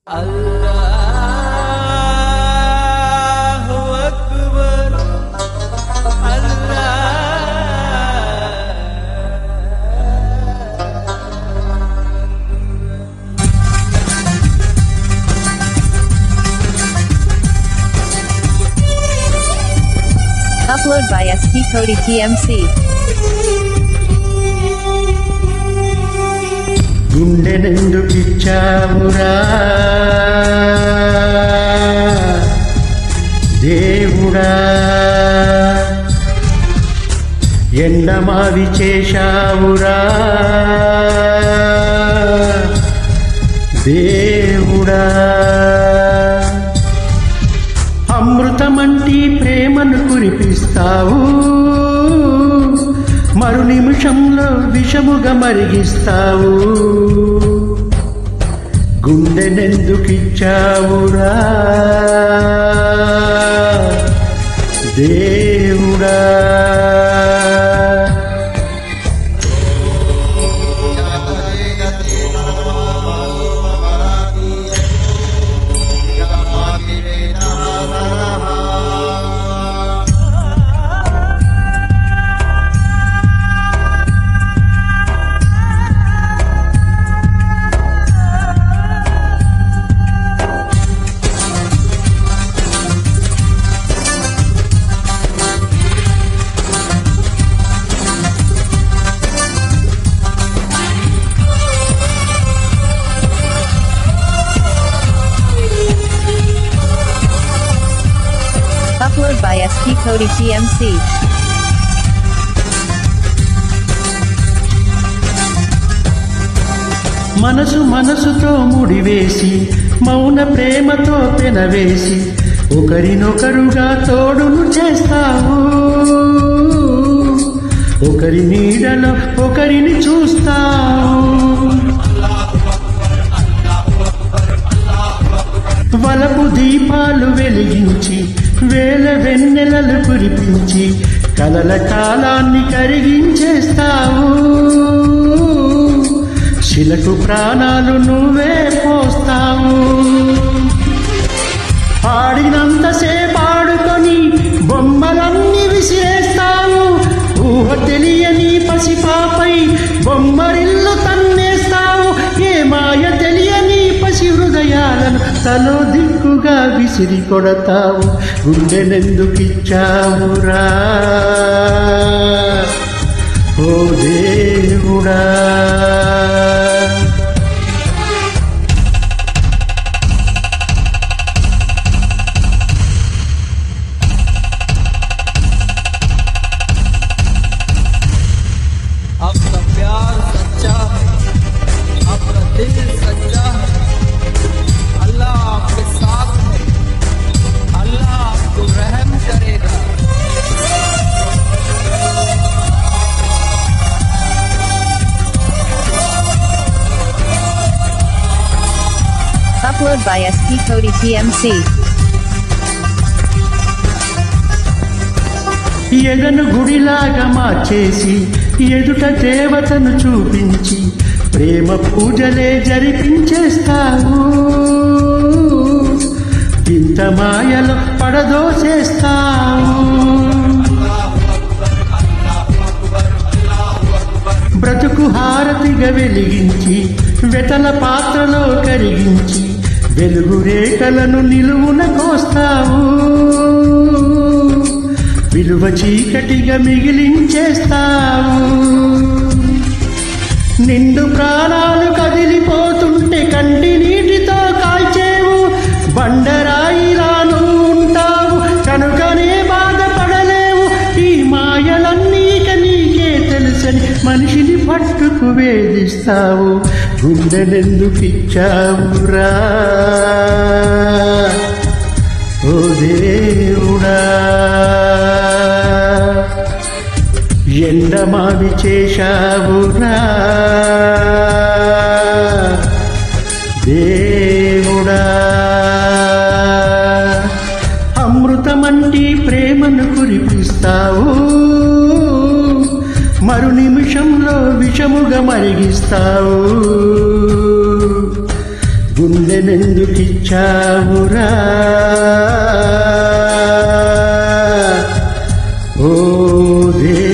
Allahu Akbar, Allah. Upload by SP Cody TMC. గుండెనెందుకిచ్చావురా దేవుడా, ఎండమావి చేశావురా దేవుడా, అమృతమంటి ప్రేమను కురిపిస్తావు, మరు నిమిషంలో విషముగా మరిగిస్తావు. గుండెనెందుకిచ్చావురా దేవుడా. Upload by SP Cody TMC. మనసు మనసుతో ముడివేసి మౌన ప్రేమతో పెనవేసి ఒకరినొకరుగా తోడును చేస్తావు, ఒకరి నీడలో ఒకరిని చూస్తావు. వలపు దీపాలు వెలిగించి వేల వెన్నెలలు కురిపించి కలల కాలాన్ని కరిగించేస్తావు. శిలకు ప్రాణాలు నువ్వే పోస్తావు. పాడినంతసేపు ఆడుకొని బొమ్మలన్నీ విసిరేస్తావు. ఊహ తెలియని పసిపాపై బొమ్మరిల్లు తన్నేస్తావు. ఏ మాయ తెలియని పసి హృదయాలను తలో దిక్కుగా విసిరి కొడతావు. గుండెనెందుకిచ్చావురా ఓ దేవుడా. आपका प्यार सच्चा है, आपका दिल सच्चा है, अल्लाह आपके साथ है, अल्लाह आपको रहम करेगा. Upload by SP Cody TMC. ఎగను గుడిలాగా మార్చేసి ఎదుట దేవతను చూపించి ప్రేమ పూజలే జరిపించేస్తావు. ఇంత మాయలో పడదోసేస్తావు. బ్రతుకు హారతిగా వెలిగించి వెతల పాత్రలో కరిగించి వెలుగు రేఖలను నిలువున కోస్తావు. విలువ చీకటిగా మిగిలించేస్తావు. నిండు ప్రాణాలు కదిలిపోతుంటే కంటి నీటితో కాల్చేవు. బండరాయిలాను ఉంటావు కనుకనే బాధపడలేవు. ఈ మాయలన్నీక నీకే తెలుసని మనిషిని పట్టుకు వేధిస్తావు. గుండెనెందుకిచ్చావురా ఓ దేవుడా. ఎండమావి చేశావురా దేవుడా. అమృతమంటి ప్రేమను కురిపిస్తావు, మరు నిమిషంలో విషముగా మరిగిస్తావు. గుండెనెందుకిచ్చావురా ఓ దేవుడా.